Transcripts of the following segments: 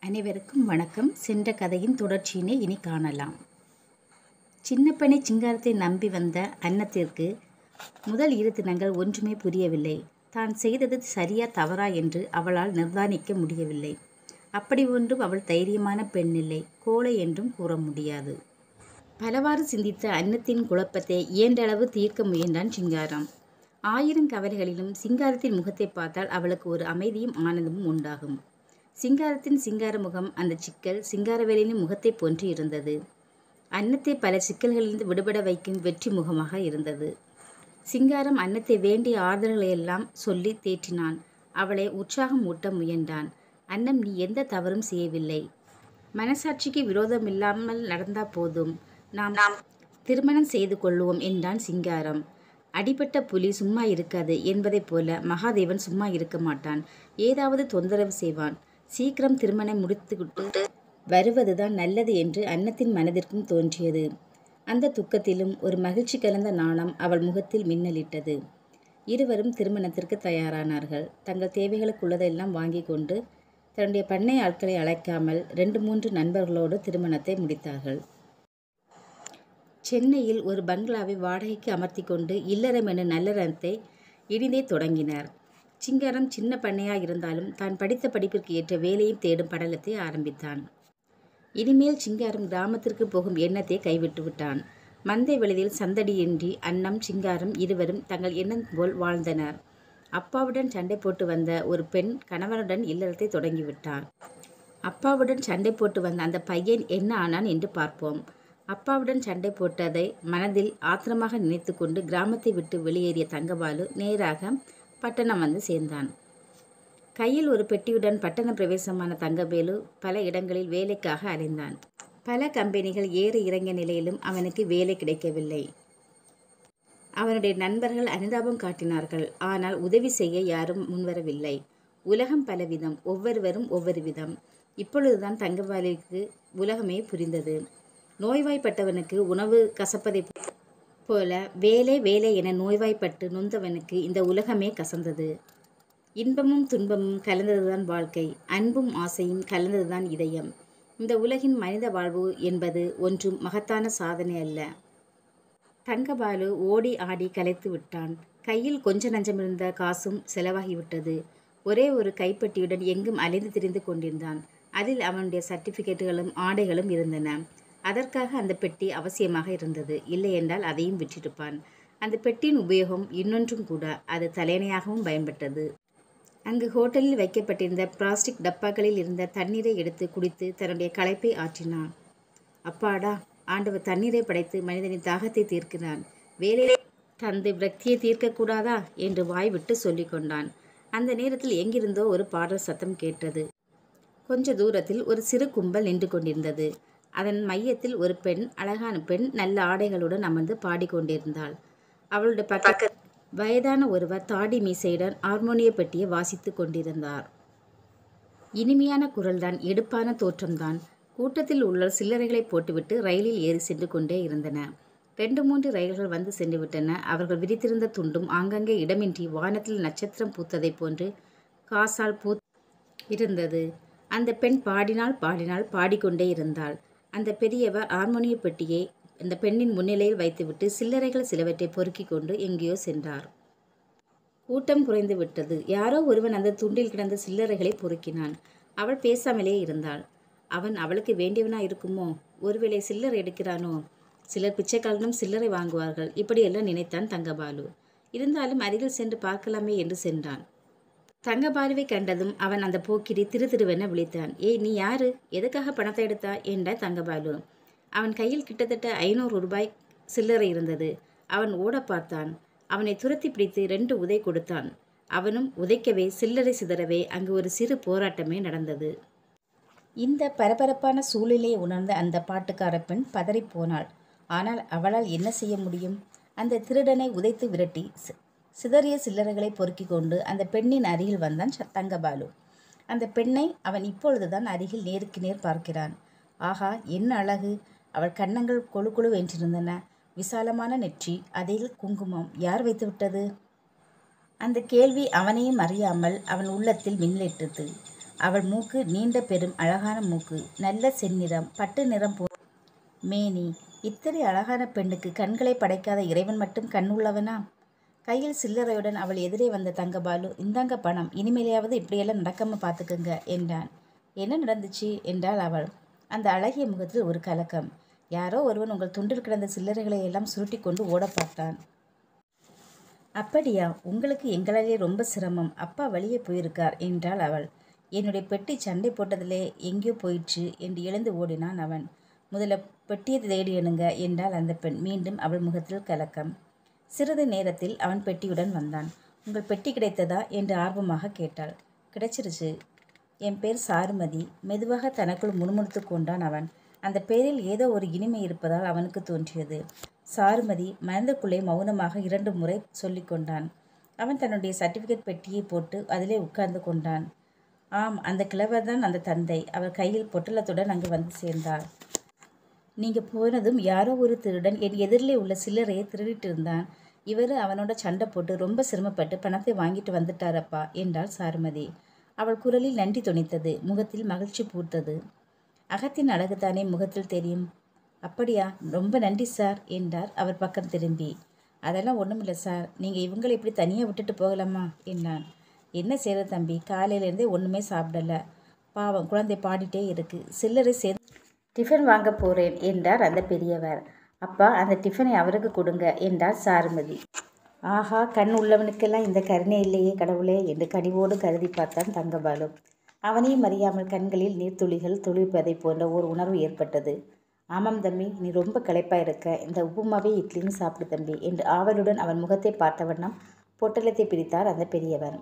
அனைவருக்கும் வணக்கம். சென்ற கதையின் தொடர்ச்சியினை இனி காணலாம். சின்னப்பனை சிங்காரத்தை நம்பி வந்த அன்னத்திற்கு முதல் 2 தினங்கள் ஒன்றுமே புரியவில்லை. தான் செய்தது சரியா தவறா என்று அவளால் நிர்தானிக்க முடியவில்லை. அப்படி ஒன்றும் அவள் தைரியமான பெண்ணில்லை, கோழை என்றும் கூற முடியாது. பலவாறு சிந்தித்த அன்னத்தின் குழப்பத்தை இயன்றளவு தீர்க்க முயன்றான் சிங்காரம். 1000 கவலைகளிலும் சிங்காரத்தின் முகத்தை பார்த்தால் அவளுக்கு ஒரு அமைதியும் ஆனந்தமும் உண்டாகும். சிங்காரத்தின் சிங்கார முகம் அந்த சிக்கல் சிங்காரவேலனின் முகத்தை போன்று இருந்தது. அன்னத்தை பல சிக்கல்களிலிருந்து விடுபட வைக்கும் வெற்றி முகமாக இருந்தது. சிங்காரம் அன்னத்தை வேண்டிய ஆறுதல்களையெல்லாம் சொல்லி தேற்றினான். அவளை உற்சாகம் ஊட்ட முயன்றான். அன்னம், நீ எந்த தவறும் செய்யவில்லை. மனசாட்சிக்கு விரோதமில்லாமல் நடந்தா போதும். நாம் திருமணம் செய்து கொள்வோம் என்றான் சிங்காரம். அடிபட்ட புலி சும்மா இருக்காது என்பதைப் போல மகாதேவன் சும்மா இருக்க மாட்டான். ஏதாவது தொந்தரவு செய்வான். சீக்கிரம் திருமணம் முடித்துவிட்டு வருவதுதான் நல்லது என்று அன்னத்தின் மனதிற்கும் தோன்றியது. அந்த துக்கத்திலும் ஒரு மகிழ்ச்சி கலந்த நாணம் அவள் முகத்தில் மின்னலிட்டது. இருவரும் திருமணத்திற்கு தயாரானார்கள். தங்கள் தேவைகளுக்குள்ளதெல்லாம் வாங்கி கொண்டு தன்னுடைய பண்ணை ஆட்களை அழைக்காமல் 2-3 நண்பர்களோடு திருமணத்தை முடித்தார்கள். சென்னையில் ஒரு பங்களாவை வாடகைக்கு அமர்த்தி கொண்டு இல்லறம் எனும் நல்லறத்தை இனிதே தொடங்கினார். சிங்காரம் சின்ன பண்ணையாக இருந்தாலும் தான் படித்த படிப்பிற்கு ஏற்ற வேலையும் தேடும் படலத்தை ஆரம்பித்தான். இனிமேல் சிங்காரம் கிராமத்திற்கு போகும் எண்ணத்தை கைவிட்டு விட்டான். மந்தை வெளியில் சந்தடியின்றி அன்னம் சிங்காரம் இருவரும் தங்கள் எண்ணம் போல் வாழ்ந்தனர். அப்பாவுடன் சண்டை போட்டு வந்த ஒரு பெண் கணவனுடன் இல்லறத்தை தொடங்கிவிட்டார். அப்பாவுடன் சண்டை போட்டு வந்த அந்த பையன் என்ன ஆனான் என்று பார்ப்போம். அப்பாவுடன் சண்டை போட்டதை மனதில் ஆத்திரமாக நினைத்து கொண்டு கிராமத்தை விட்டு வெளியேறிய தங்கபாலு நேராக பட்டணம் வந்து சேர்ந்தான். கையில் ஒரு பெட்டியுடன் பட்டண பிரவேசமான தங்கவேலு பல இடங்களில் வேலைக்காக அலைந்தான். பல கம்பெனிகள் ஏற இறங்கிய நிலையிலும் அவனுக்கு வேலை கிடைக்கவில்லை. அவனுடைய நண்பர்கள் அனுதாபம் காட்டினார்கள். ஆனால் உதவி செய்ய யாரும் முன்வரவில்லை. உலகம் பலவிதம், ஒவ்வொருவரும் ஒவ்வொரு விதம். இப்பொழுதுதான் தங்கபாலுக்கு உலகமே புரிந்தது. நோய்வாய்ப்பட்டவனுக்கு உணவு கசப்பதை போல வேலை வேலை என நோய்வாய்ப்பட்டு நொந்தவனுக்கு இந்த உலகமே கசந்தது. இன்பமும் துன்பமும் கலந்ததுதான் வாழ்க்கை. அன்பும் ஆசையும் கலந்ததுதான் இதயம். இந்த உலகின் மனித வாழ்வு என்பது ஒன்றும் மகத்தான சாதனை அல்ல. தங்கபாலு ஓடி ஆடி களைத்து விட்டான். கையில் கொஞ்ச நஞ்சமிருந்த காசும் செலவாகிவிட்டது. ஒரே ஒரு கைப்பட்டியுடன் எங்கும் அலைந்து திரிந்து கொண்டிருந்தான். அதில் அவனுடைய சர்டிஃபிகேட்டுகளும் ஆடைகளும் இருந்தன. அதற்காக அந்த பெட்டி அவசியமாக இருந்தது. இல்லை என்றால் அதையும் விற்றிருப்பான். அந்த பெட்டியின் உபயோகம் இன்னொன்றும் கூட. அது தலையணையாகவும் பயன்பட்டது. அங்கு ஹோட்டலில் வைக்கப்பட்டிருந்த பிளாஸ்டிக் டப்பாக்களில் இருந்த தண்ணீரை எடுத்து குடித்து தன்னுடைய களைப்பை ஆற்றினான். அப்பாடா, ஆண்டவர் தண்ணீரை படைத்து மனிதனின் தாகத்தை தீர்க்கிறான். வேலையை தந்து விரக்தியை தீர்க்கக்கூடாதா என்று வாய் விட்டு சொல்லி கொண்டான். அந்த நேரத்தில் எங்கிருந்தோ ஒரு பாடல் சத்தம் கேட்டது. கொஞ்ச தூரத்தில் ஒரு சிறு கும்பல் நின்று கொண்டிருந்தது. அதன் மையத்தில் ஒரு பெண், அழகான பெண், நல்ல ஆடைகளுடன் அமர்ந்து பாடிக்கொண்டிருந்தாள். அவளுடைய பக்க வயதான ஒருவர் தாடி மீசையுடன் ஹார்மோனிய பெட்டியை வாசித்து கொண்டிருந்தார். இனிமையான குரல்தான், எடுப்பான தோற்றம்தான். கூட்டத்தில் உள்ள சில்லறைகளை போட்டுவிட்டு ரயிலில் ஏறி சென்று கொண்டே இருந்தன. 2-3 ரயில்கள் வந்து சென்று விட்டன. அவர்கள் விரித்திருந்த துண்டும் ஆங்கங்கே இடமின்றி வானத்தில் நட்சத்திரம் பூத்ததை போன்று காசால் இருந்தது. அந்த பெண் பாடினாள் பாடிக்கொண்டே இருந்தாள். அந்த பெரியவர் ஹார்மோனிய பெட்டியை அந்த பெண்ணின் முன்னிலையில் வைத்துவிட்டு சில்லறைகள் சிலவற்றை பொறுக்கி கொண்டு எங்கேயோ சென்றார். கூட்டம் குறைந்து விட்டது. யாரோ ஒருவன் அந்த துண்டில் கிடந்த சில்லறைகளை பொறுக்கினான். அவள் பேசாமலே இருந்தாள். அவன் அவளுக்கு வேண்டியவனா இருக்குமோ? ஒருவேளை சில்லறை எடுக்கிறானோ? சிலர் பிச்சைக்காரனும் சில்லறை வாங்குவார்கள். இப்படியெல்லாம் நினைத்தான் தங்கபாலு. இருந்தாலும் அருகில் சென்று பார்க்கலாமே என்று சென்றான். தங்கபாலுவை கண்டதும் அவன் அந்த போக்கிரி திருவென விழித்தான். ஏய், நீ யாரு? எதுக்காக பணத்தை எடுத்தா என்ற தங்கபாலு. அவன் கையில் கிட்டத்தட்ட 500 ரூபாய் சில்லறை இருந்தது. அவன் ஓட பார்த்தான். அவனை துரத்தி பிடித்து 2 உதை கொடுத்தான். அவனும் உதைக்கவே சில்லறை சிதறவே அங்கு ஒரு சிறு போராட்டமே நடந்தது. இந்த பரபரப்பான சூழ்நிலையை உணர்ந்த அந்த பாட்டுக்கார பெண் பதறிப்போனாள். ஆனால் அவளால் என்ன செய்ய முடியும்? அந்த திருடனை உதைத்து விரட்டி சிதறிய சில்லறைகளை பொறுக்கி கொண்டு அந்த பெண்ணின் அருகில் வந்தான் தங்கபாலு. அந்த பெண்ணை அவன் இப்பொழுதுதான் அருகில் நேருக்கு நேர் பார்க்கிறான். ஆஹா, என்ன அழகு! அவள் கன்னங்கள் கொழு கொழு வென்றிருந்தன. விசாலமான நெற்றி, அதில் குங்குமம். யார் வைத்து விட்டது? அந்த கேள்வி அவனையும் அறியாமல் அவன் உள்ளத்தில் மின்னலிட்டது. அவள் மூக்கு நீண்ட பெரும் அழகான மூக்கு, நல்ல செந்நிறம், பட்டு நிறம் மேனி. இத்தனை அழகான பெண்ணுக்கு கண்களை படைக்காத இறைவன் மட்டும் கண் உள்ளவனா? கையில் சில்லறையுடன் அவள் எதிரே வந்த தங்கபாலு, இந்தாங்க பணம், இனிமேலையாவது இப்படியெல்லாம் நடக்காம பார்த்துக்குங்க என்றான். என்ன நடந்துச்சு என்றாள் அவள். அந்த அழகிய முகத்தில் ஒரு கலக்கம். யாரோ ஒருவன் உங்கள் துண்டில் கிடந்த சில்லறைகளை எல்லாம் சுருட்டி கொண்டு ஓட பார்த்தான். அப்படியா? உங்களுக்கு எங்களாலே ரொம்ப சிரமம். அப்பா வழியே போயிருக்கார் என்றாள் அவள். என்னுடைய பெட்டி சண்டை போட்டதிலே எங்கேயோ போயிடுச்சு என்று எழுந்து ஓடினான் அவன். முதல்ல பெட்டியை தேடி எணுங்க என்றாள் அந்த பெண். மீண்டும் அவள் முகத்தில் கலக்கம். சிறிது நேரத்தில் அவன் பெட்டியுடன் வந்தான். உங்கள் பெட்டி கிடைத்ததா என்று ஆர்வமாக கேட்டாள். கிடைச்சிருச்சு. என் பேர் சாருமதி. மெதுவாக தனக்குள் முணுமுணுத்து கொண்டான் அவன். அந்த பேரில் ஏதோ ஒரு இனிமை இருப்பதால் அவனுக்கு தோன்றியது. சாருமதி மனதுக்குள்ளே மௌனமாக 2 முறை சொல்லி கொண்டான். அவன் தன்னுடைய சர்டிஃபிகேட் பெட்டியை போட்டு அதிலே உட்கார்ந்து கொண்டான். ஆம், அந்த கிழவர் தான் அந்த தந்தை. அவர் கையில் பொட்டலத்துடன் அங்கு வந்து சேர்ந்தார். நீங்கள் போனதும் யாரோ ஒரு திருடன் என் எதிரிலே உள்ள சில்லறையை திருடிட்டு இருந்தான். இவர் அவனோட சண்டை போட்டு ரொம்ப சிரமப்பட்டு பணத்தை வாங்கிட்டு வந்துட்டாரப்பா என்றாள் சாருமதி. அவள் குரலில் நன்றி தொனித்தது. முகத்தில் மகிழ்ச்சி பூத்தது. அகத்தின் அழகுதானே முகத்தில் தெரியும். அப்படியா? ரொம்ப நன்றி சார் என்றார் அவர் பக்கம் திரும்பி. அதெல்லாம் ஒன்றுமில்லை சார். நீங்கள் இவங்களை இப்படி தனியாக விட்டுட்டு போகலாமா என்றான். என்ன செய்கிறது தம்பி, காலையிலேருந்தே ஒன்றுமே சாப்பிடல. பாவம், குழந்தை பாடிட்டே இருக்கு. சில்லறை சேர்ந்து டிஃபன் வாங்க போகிறேன் என்றார் அந்த பெரியவர். அப்பா, அந்த டிஃபனை அவருக்கு கொடுங்க என்றார் சாருமதி. ஆஹா, கண் உள்ளவனுக்கெல்லாம் இந்த கருணை இல்லையே கடவுளே என்று கனிவோடு கருதி பார்த்தான் தங்கபாலு. அவனையும் அறியாமல் கண்களில் நீர்த்துளிகள் துளிர்ப்பதை போன்ற ஒரு உணர்வு ஏற்பட்டது. ஆமாம் தம்பி, நீ ரொம்ப களைப்பாக இருக்க. இந்த உப்புமாவே இட்லின்னு சாப்பிடு தம்பி என்று ஆவலுடன் அவன் முகத்தை பார்த்த வண்ணம் பொட்டலத்தை பிரித்தார் அந்த பெரியவர்.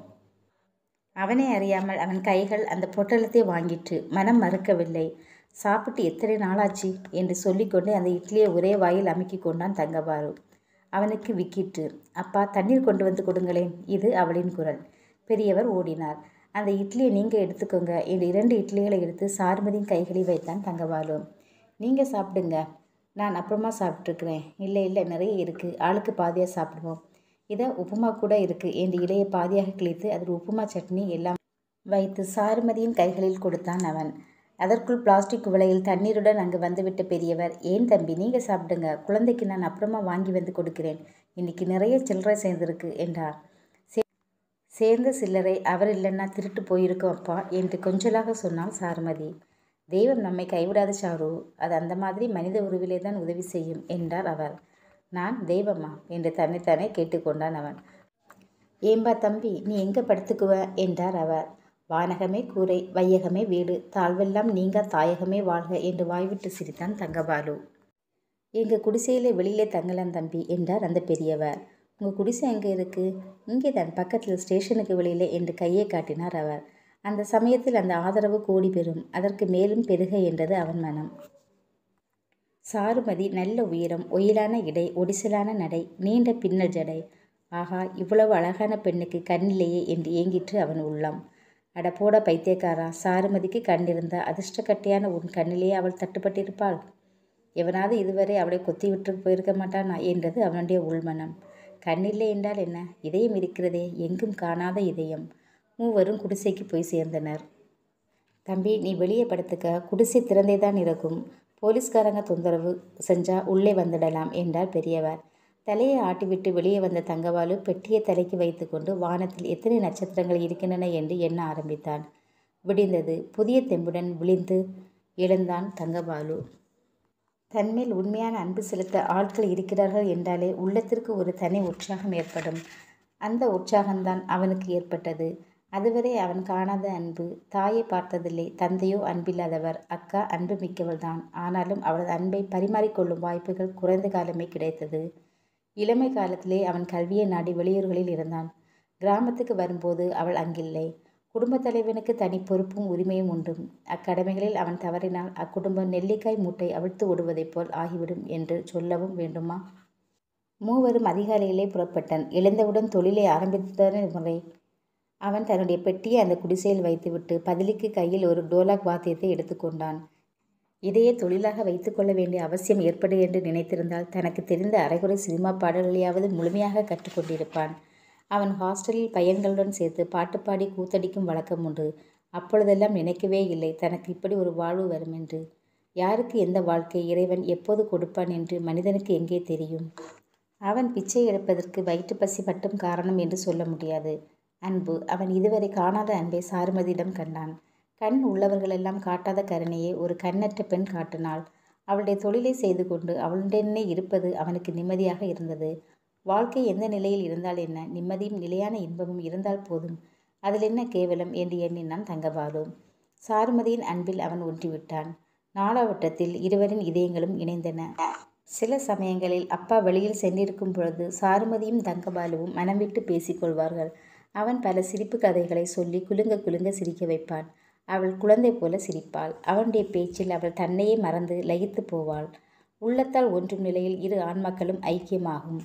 அவனை அறியாமல் அவன் கைகள் அந்த பொட்டலத்தை வாங்கிற்று. மனம் மறுக்கவில்லை. சாப்பிட்டு எத்தனை நாளாச்சு என்று சொல்லிக்கொண்டு அந்த இட்லியை ஒரே வாயில் அமுக்கி கொண்டான் தங்கபாலு. அவனுக்கு விக்கிற்று. அப்பா, தண்ணீர் கொண்டு வந்து கொடுங்களேன். இது அவளின் குரல். பெரியவர் ஓடினார். அந்த இட்லியை நீங்கள் எடுத்துக்கோங்க என்று 2 இட்லிகளை எடுத்து சாருமதியின் கைகளில் வைத்தான் தங்கபாலு. நீங்கள் சாப்பிடுங்க, நான் அப்புறமா சாப்பிட்ருக்கிறேன். இல்லை இல்லை, நிறைய இருக்குது, ஆளுக்கு பாதியாக சாப்பிடுவோம். இதை உப்புமா கூட இருக்குது என்று இலையை பாதியாக கிழித்து அதில் உப்புமா சட்னி எல்லாம் வைத்து சாருமதியின் கைகளில் கொடுத்தான் அவன். அதற்குள் பிளாஸ்டிக் குவளையில் தண்ணீருடன் அங்கு வந்துவிட்ட பெரியவர், ஏன் தம்பி, நீங்கள் சாப்பிடுங்க, குழந்தைக்கு நான் அப்புறமா வாங்கி வந்து கொடுக்கிறேன். இன்னைக்கு நிறைய சில்லறை சேர்ந்துருக்கு என்றார். சேர்ந்த சில்லறை அவர் இல்லைன்னா திருட்டு போயிருக்கோம் அப்பா என்று கொஞ்சலாக சொன்னாள் சாருமதி. தெய்வம் நம்மை கைவிடாத சாரு, அது அந்த மாதிரி மனித உருவிலே தான் உதவி செய்யும் என்றார் அவர். நான் தெய்வமா என்று தன்னைத்தானே கேட்டுக்கொண்டான் அவன். ஏம்பா தம்பி, நீ எங்கே படுத்துக்குவ என்றார் அவர். வானகமே கூரை, வையகமே வீடு, தாழ்வெல்லாம் நீங்க தாயகமே வாழ்க என்று வாய்விட்டு சிரித்தான் தங்கபாலு. எங்கள் குடிசையிலே வெளியிலே தங்கலாம் தம்பி என்றார் அந்த பெரியவர். உங்கள் குடிசை எங்கே இருக்குது? இங்கே தான், பக்கத்தில், ஸ்டேஷனுக்கு வெளியிலே என்று கையை காட்டினார் அவர். அந்த சமயத்தில் அந்த ஆதரவு கோடி பெறும், அதற்கு மேலும் பெருக என்றது அவன் மனம். சாருமதி நல்ல உயரம், ஒயிலான இடை, ஒடிசலான நடை, நீண்ட பின்னல் ஜடை. ஆகா, இவ்வளவு அழகான பெண்ணுக்கு கண்ணில்லையே என்று ஏங்கிற்று அவன் உள்ளம். அட போட பைத்தியக்காரா, சாருமதிக்கு கண்ணிருந்தா அதிர்ஷ்டக்கட்டையான உன் கண்ணிலேயே அவள் தட்டுப்பட்டிருப்பாள். எவனாவது இதுவரை அவளை கொத்தி விட்டு போயிருக்க மாட்டானா என்றது அவனுடைய உள்மனம். கண்ணில்லை என்றால் என்ன? இதயம் இருக்கிறதே, எங்கும் காணாத இதயம். மூவரும் குடிசைக்கு போய் சேர்ந்தனர். தம்பி, நீ வெளியே படுத்துக்க, குடிசை திறந்தே தான் இருக்கும். போலீஸ்காரங்க தொந்தரவு செஞ்சா உள்ளே வந்துடலாம் என்றார் பெரியவர். தலையை ஆட்டிவிட்டு வெளியே வந்த தங்கபாலு பெட்டியை தலைக்கு வைத்து கொண்டு வானத்தில் எத்தனை நட்சத்திரங்கள் இருக்கின்றன என்று எண்ண ஆரம்பித்தான். விடிந்தது. புதிய தெம்புடன் விழிந்து எழுந்தான் தங்கபாலு. தன்மேல் உண்மையான அன்பு செலுத்த ஆட்கள் இருக்கிறார்கள் என்றாலே உள்ளத்திற்கு ஒரு தனி உற்சாகம் ஏற்படும். அந்த உற்சாகம்தான் அவனுக்கு ஏற்பட்டது. அதுவரை அவன் காணாத அன்பு. தாயை பார்த்ததில்லை, தந்தையோ அன்பில்லாதவர், அக்கா அன்பு மிக்கவள் தான். ஆனாலும் அவளது அன்பை பரிமாறிக்கொள்ளும் வாய்ப்புகள் குறைந்த காலமே கிடைத்தது. இளமை காலத்திலே அவன் கல்வியை நாடி வெளியூர்களில் இருந்தான். கிராமத்துக்கு வரும்போது அவள் அங்கில்லை. குடும்பத் தலைவனுக்கு தனி பொறுப்பும் உரிமையும் உண்டு. அக்கடமைகளில் அவன் தவறினால் அக்குடும்பம் நெல்லிக்காய் மூட்டை அவிழ்த்து ஓடுவதைப் போல் ஆகிவிடும் என்று சொல்லவும் வேண்டுமா? மூவரும் அதிகாலையிலே புறப்பட்டான். எழுந்தவுடன் தொழிலை ஆரம்பித்த முறை அவன் தன்னுடைய பெட்டியை அந்த குடிசையில் வைத்துவிட்டு பதிலுக்கு கையில் ஒரு டோலாக் வாத்தியத்தை எடுத்துக்கொண்டான். இதையே தொழிலாக வைத்துக்கொள்ள வேண்டிய அவசியம் ஏற்படு என்று நினைத்திருந்தால் தனக்கு தெரிந்த அரைகுறை சினிமா பாடல்களையாவது முழுமையாக கற்றுக்கொண்டிருப்பான். அவன் ஹாஸ்டலில் பையன்களுடன் சேர்த்து பாட்டு பாடி கூத்தடிக்கும் வழக்கம் உண்டு. அப்பொழுதெல்லாம் நினைக்கவே இல்லை தனக்கு இப்படி ஒரு வாழ்வு வரும் என்று. யாருக்கு எந்த வாழ்க்கை இறைவன் எப்போது கொடுப்பான் என்று மனிதனுக்கு எங்கே தெரியும்? அவன் பிச்சை எடுப்பதற்கு வயிற்றுப்பசி மட்டும் காரணம் என்று சொல்ல முடியாது. அன்பு. அவன் இதுவரை காணாத அன்பை சாருமதியிடம் கண்டான். கண் உள்ளவர்களெல்லாம் காட்டாத கருணையை ஒரு கண்ணற்ற பெண் காட்டினாள். அவளுடைய தொழிலை செய்து கொண்டு அவளுடனே இருப்பது அவனுக்கு நிம்மதியாக இருந்தது. வாழ்க்கை எந்த நிலையில் இருந்தால் என்ன, நிம்மதியும் நிலையான இன்பமும் இருந்தால் போதும். அதில் என்ன கேவலம் என்று எண்ணினான் தங்கபாலு. சாருமதியின் அன்பில் அவன் ஒன்றிவிட்டான். நாளாவட்டத்தில் இருவரின் இதயங்களும் இணைந்தன. சில சமயங்களில் அப்பா வெளியில் சென்றிருக்கும் பொழுது சாருமதியும் தங்கபாலுவும் மனம் விட்டு பேசிக்கொள்வார்கள். அவன் பல சிரிப்பு கதைகளை சொல்லி குலுங்க குலுங்க சிரிக்க வைப்பான். அவள் குழந்தை போல சிரிப்பாள். அவனுடைய பேச்சில் அவள் தன்னையே மறந்து லயித்து போவாள். உள்ளத்தால் ஒன்றும் நிலையில் இரு ஆண்மக்களும் ஐக்கியமாகும்.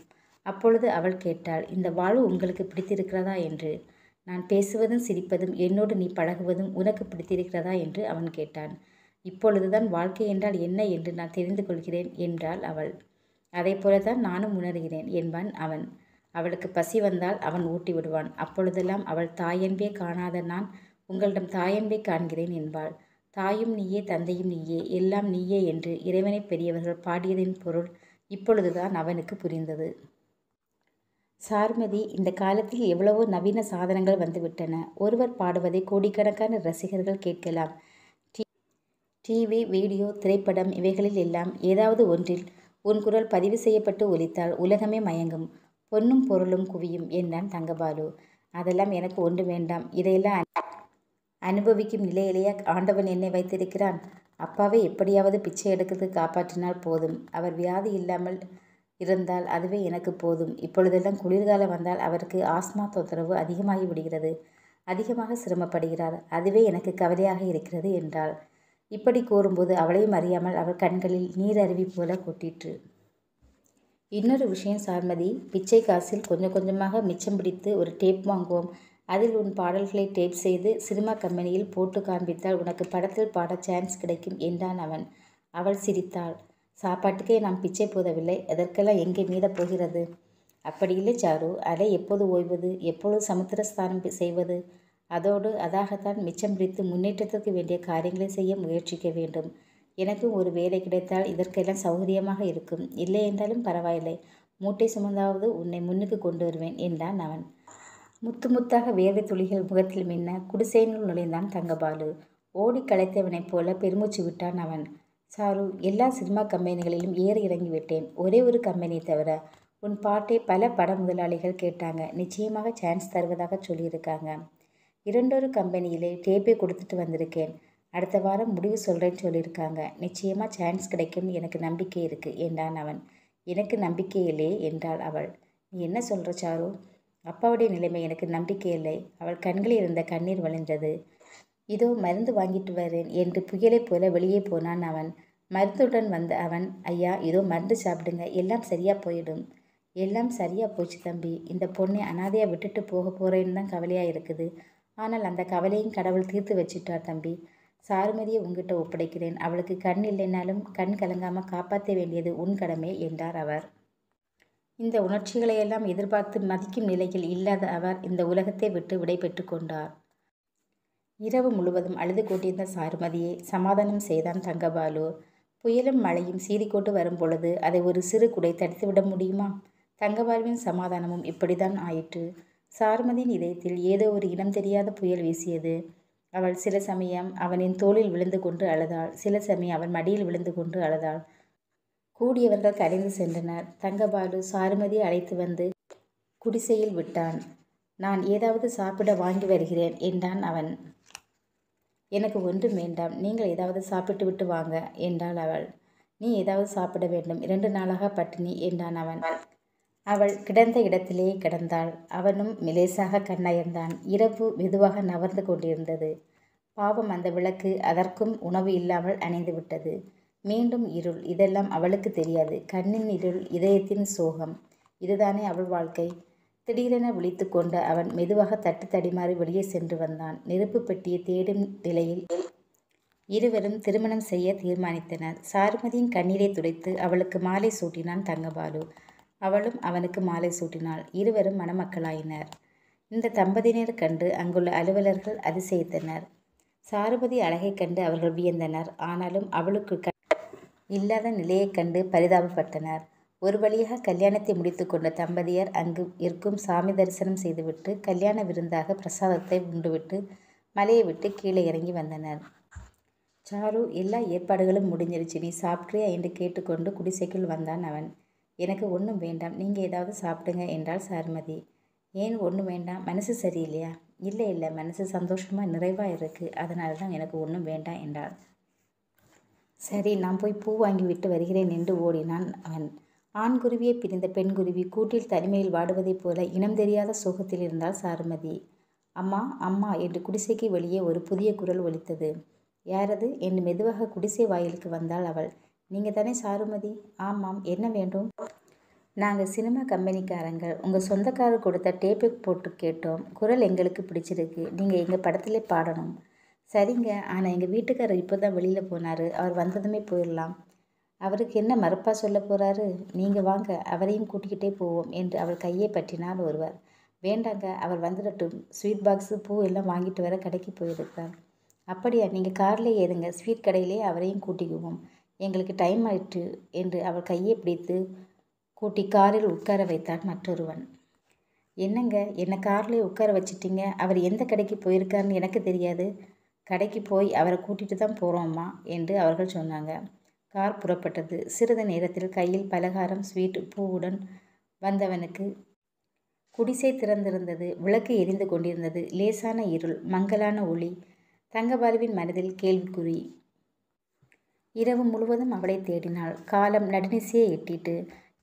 அப்பொழுது அவள் கேட்டாள், இந்த வாழ்வு உங்களுக்கு பிடித்திருக்கிறதா என்று. நான் பேசுவதும் சிரிப்பதும் என்னோடு நீ பழகுவதும் உனக்கு பிடித்திருக்கிறதா என்று அவன் கேட்டான். இப்பொழுதுதான் வாழ்க்கை என்றால் என்ன என்று நான் தெரிந்து கொள்கிறேன் என்றாள் அவள். அதை போலதான் நானும் உணர்கிறேன் என்பான் அவன். அவளுக்கு பசி வந்தால் அவன் ஊட்டி விடுவான். அப்பொழுதெல்லாம் அவள் தாயன்பே காணாத நான் உங்களிடம் தாயன்பை காண்கிறேன் என்பாள். தாயும் நீயே தந்தையும் நீயே எல்லாம் நீயே என்று இறைவனை பெரியவர்கள் பாடியதின் பொருள் இப்பொழுதுதான் அவனுக்கு புரிந்தது. சாருமதி, இந்த காலத்தில் எவ்வளவோ நவீன சாதனங்கள் வந்துவிட்டன. ஒருவர் பாடுவதை கோடிக்கணக்கான ரசிகர்கள் கேட்கலாம். டிவி, வீடியோ, திரைப்படம் இவைகளில் எல்லாம் ஏதாவது ஒன்றில் உன் குரல் பதிவு செய்யப்பட்டு ஒலித்தால் உலகமே மயங்கும், பொன்னும் பொருளும் குவியும் என்றான் தங்கபாலு. அதெல்லாம் எனக்கு ஒன்று வேண்டாம். இதையெல்லாம் அனுபவிக்கும் நிலையிலேயே ஆண்டவன் என்னை வைத்திருக்கிறான். அப்பாவை எப்படியாவது பிச்சை எடுக்கிறது காப்பாற்றினால் போதும். அவர் வியாதி இல்லாமல் இருந்தால் அதுவே எனக்கு போதும். இப்பொழுதெல்லாம் குளிர்காலம் வந்தால் அவருக்கு ஆஸ்மா தொந்தரவு அதிகமாகி விடுகிறது. அதிகமாக சிரமப்படுகிறார். அதுவே எனக்கு கவலையாக இருக்கிறது என்றாள். இப்படி கூறும்போது அவளையும் அறியாமல் அவள் கண்களில் நீர் அருவி போல கொட்டிற்று. இன்னொரு விஷயம் சாருமதி, பிச்சை காசில் கொஞ்சம் கொஞ்சமாக மிச்சம் பிடித்து ஒரு டேப் வாங்குவோம். அதில் உன் பாடல்களை டேப் செய்து சினிமா கம்பெனியில் போட்டு காண்பித்தால் உனக்கு படத்தில் பாட சான்ஸ் கிடைக்கும் என்றான் அவன். அவள் சிரித்தாள். சாப்பாட்டுக்கே நாம் பிச்சை போதவில்லை, அதற்கெல்லாம் எங்கே மீத போகிறது? அப்படி இல்லை சாரு. அலை எப்போது ஓய்வது, எப்பொழுது சமுத்திரஸ்தானம் செய்வது? அதோடு அதாகத்தான் மிச்சம் பிடித்து முன்னேற்றத்திற்கு வேண்டிய காரியங்களை செய்ய முயற்சிக்க வேண்டும். எனக்கும் ஒரு வேலை கிடைத்தால் இதற்கெல்லாம் சௌகரியமாக இருக்கும். இல்லை என்றாலும் பரவாயில்லை, மூட்டை சுமந்தாவது உன்னை முன்னுக்கு கொண்டு வருவேன் என்றான் அவன். முத்து முத்தாக வேர்வை துளிகள் முகத்தில் மின்ன குடிசையினுள் நுழைந்தான் தங்கபாலு. ஓடி களைத்தவனைப் போல பெருமூச்சு விட்டான் அவன். சாரு, எல்லா சினிமா கம்பெனிகளிலும் ஏறி இறங்கி விட்டேன். ஒரே ஒரு கம்பெனியை தவிர. உன் பாட்டை பல பட முதலாளிகள் கேட்டாங்க. நிச்சயமாக சான்ஸ் தருவதாக சொல்லியிருக்காங்க. 2 கம்பெனியிலே டேப்பை கொடுத்துட்டு வந்திருக்கேன். அடுத்த வாரம் முடிவு சொல்கிறேன்னு சொல்லியிருக்காங்க. நிச்சயமாக சான்ஸ் கிடைக்கும், எனக்கு நம்பிக்கை இருக்குது என்றான் அவன். எனக்கு நம்பிக்கை இல்லையே என்றாள் அவள். நீ என்ன சொல்கிற சாரு? அப்பாவுடைய நிலைமை எனக்கு நம்பிக்கை இல்லை. அவள் கண்களில் இருந்த கண்ணீர் வழிந்தது. இதோ மருந்து வாங்கிட்டு வரேன் என்று புயலைப் போல வெளியே போனான் அவன். மருந்துடன் வந்த அவன், ஐயா இதோ மருந்து சாப்பிடுங்க, எல்லாம் சரியாக போயிடும். எல்லாம் சரியாக போச்சு தம்பி. இந்த பொண்ணை அனாதையாக விட்டுட்டு போக போகிறேன்னு தான் கவலையாக இருக்குது. ஆனால் அந்த கவலையும் கடவுள் தீர்த்து வச்சிட்டார் தம்பி. சாருமதியை உங்ககிட்ட ஒப்படைக்கிறேன். அவளுக்கு கண் இல்லைனாலும் கண் கலங்காமல் காப்பாற்ற வேண்டியது உன் கடமை என்றார் அவர். இந்த உணர்ச்சிகளையெல்லாம் எதிர்பார்த்து மதிக்கும் நிலையில் இல்லாத அவர் இந்த உலகத்தை விட்டு விடை பெற்று கொண்டார். இரவு முழுவதும் அழுது கொண்டிருந்த சாருமதியை சமாதானம் செய்தான் தங்கபாலு. புயலும் மழையும் சீறிக்கொண்டு வரும் பொழுது அதை ஒரு சிறு குடை தடுத்துவிட முடியுமா? தங்கபாலுவின் சமாதானமும் இப்படித்தான் ஆயிற்று. சாருமதியின் இதயத்தில் ஏதோ ஒரு இனம் தெரியாத புயல் வீசியது. அவள் சில சமயம் அவனின் தோளில் விழுந்து கொண்டு அழுதாள். சில சமயம் அவன் மடியில் விழுந்து கொண்டு அழுதாள். கூடியவர்கள் கரைந்து சென்றனர். தங்கபாலு சாருமதியை அழைத்து வந்து குடிசையில் விட்டான். நான் ஏதாவது சாப்பிட வாங்கி வருகிறேன் என்றான் அவன். எனக்கு ஒன்றும் வேண்டாம், நீங்கள் ஏதாவது சாப்பிட்டு விட்டு வாங்க என்றாள் அவள். நீ ஏதாவது சாப்பிட வேண்டும், 2 நாளாக பட்டினி என்றான் அவன். அவள் கிடந்த இடத்திலேயே கிடந்தாள். அவனும் லேசாக கண்ணயர்ந்தான். இரவு மெதுவாக நகர்ந்து கொண்டிருந்தது. பாவம், அந்த விளக்கு அதற்கும் உணவு இல்லாமல் அணைந்து விட்டது. மீண்டும் இருள். இதெல்லாம் அவளுக்கு தெரியாது. கண்ணின் இருள், இதயத்தின் சோகம். இதுதானே அவள் வாழ்க்கை. திடீரென விழித்து கொண்ட அவன் மெதுவாக தட்டு தடிமாறி வெளியே சென்று வந்தான். நெருப்பு பெட்டியை தேடும் நிலையில் இருவரும் திருமணம் செய்ய தீர்மானித்தனர். சாருமதியின் கண்ணீரை துடைத்து அவளுக்கு மாலை சூட்டினான் தங்கபாலு. அவளும் அவனுக்கு மாலை சூட்டினாள். இருவரும் மணமக்களாயினர். இந்த தம்பதியினர் கண்டு அங்குள்ள அலுவலர்கள் அதிசயித்தனர். சாருமதி அழகைக் கண்டு அவர்கள் வியந்தனர். ஆனாலும் அவளுக்கு இல்லாத நிலையைக் கண்டு பரிதாபப்பட்டனர். ஒரு வழியாக கல்யாணத்தை முடித்து கொண்ட தம்பதியர் அங்கு இருக்கும் சாமி தரிசனம் செய்துவிட்டு கல்யாண விருந்தாக பிரசாதத்தை உண்டுவிட்டு மலையை விட்டு கீழே இறங்கி வந்தனர். சாரு, எல்லா ஏற்பாடுகளும் முடிஞ்சிருச்சு, நீ சாப்பிட்றியா என்று கேட்டுக்கொண்டு குடிசைக்குள் வந்தான் அவன். எனக்கு ஒன்றும் வேண்டாம், நீங்கள் ஏதாவது சாப்பிடுங்க என்றாள் சாருமதி. ஏன் ஒன்றும் வேண்டாம், மனசு சரியில்லையா? இல்லை இல்லை, மனசு சந்தோஷமாக நிறைவாக இருக்குது, அதனால தான் எனக்கு ஒன்றும் வேண்டாம் என்றாள். சரி, நான் போய் பூ வாங்கி விட்டு வருகிறேன் என்று ஓடினான் அவன். ஆண்குருவியை பிரிந்த பெண்குருவி கூட்டில் தனிமையில் வாடுவதைப் போல இனம் தெரியாத சோகத்தில் இருந்தாள் சாருமதி. அம்மா அம்மா என்று குடிசைக்கு வெளியே ஒரு புதிய குரல் ஒலித்தது. யாரது என்று மெதுவாக குடிசை வாயிலுக்கு வந்தாள் அவள். நீங்கள் தானே சாருமதி? ஆமாம், என்ன வேண்டும்? நாங்கள் சினிமா கம்பெனிக்காரங்க, உங்கள் சொந்தக்காரர் கொடுத்த டேப்பை போட்டு கேட்டோம். குரல் எங்களுக்கு பிடிச்சிருக்கு, நீங்கள் எங்கள் படத்திலே பாடணும். சரிங்க, ஆனால் எங்கள் வீட்டுக்காரர் இப்போ தான் வெளியில் போனார், அவர் வந்ததுமே போயிடலாம். அவருக்கு என்ன மறுப்பாக சொல்ல போகிறாரு? நீங்கள் வாங்க, அவரையும் கூட்டிக்கிட்டே போவோம் என்று அவள் கையை பற்றினார் ஒருவர். வேண்டாங்க, அவர் வந்துடட்டும், ஸ்வீட் பாக்ஸு பூ எல்லாம் வாங்கிட்டு வர கடைக்கு போயிருக்கார். அப்படியா, நீங்கள் காரில் ஏறுங்க, ஸ்வீட் கடையிலே அவரையும் கூட்டிக்குவோம், எங்களுக்கு டைம் ஆயிற்று என்று அவள் கையை பிடித்து கூட்டி காரில் உட்கார வைத்தான் மற்றொருவன். என்னங்க, என்னை கார்லேயே உட்கார வச்சிட்டிங்க, அவர் எந்த கடைக்கு போயிருக்காருன்னு எனக்கு தெரியாது. கடைக்கு போய் அவரை கூட்டிகிட்டு தான் போகிறோம்மா என்று அவர்கள் சொன்னாங்க. கார் புறப்பட்டது. சிறிது நேரத்தில் கையில் பலகாரம், ஸ்வீட், பூவுடன் வந்தவனுக்கு குடிசை திறந்திருந்தது. விளக்கு எரிந்து கொண்டிருந்தது. லேசான இருள், மங்கலான ஒளி. தங்கபாலுவின் மனதில் கேள்விக்குறி. இரவு முழுவதும் அவளை தேடினாள். காலம் நடுநிசையை எட்டிட்டு.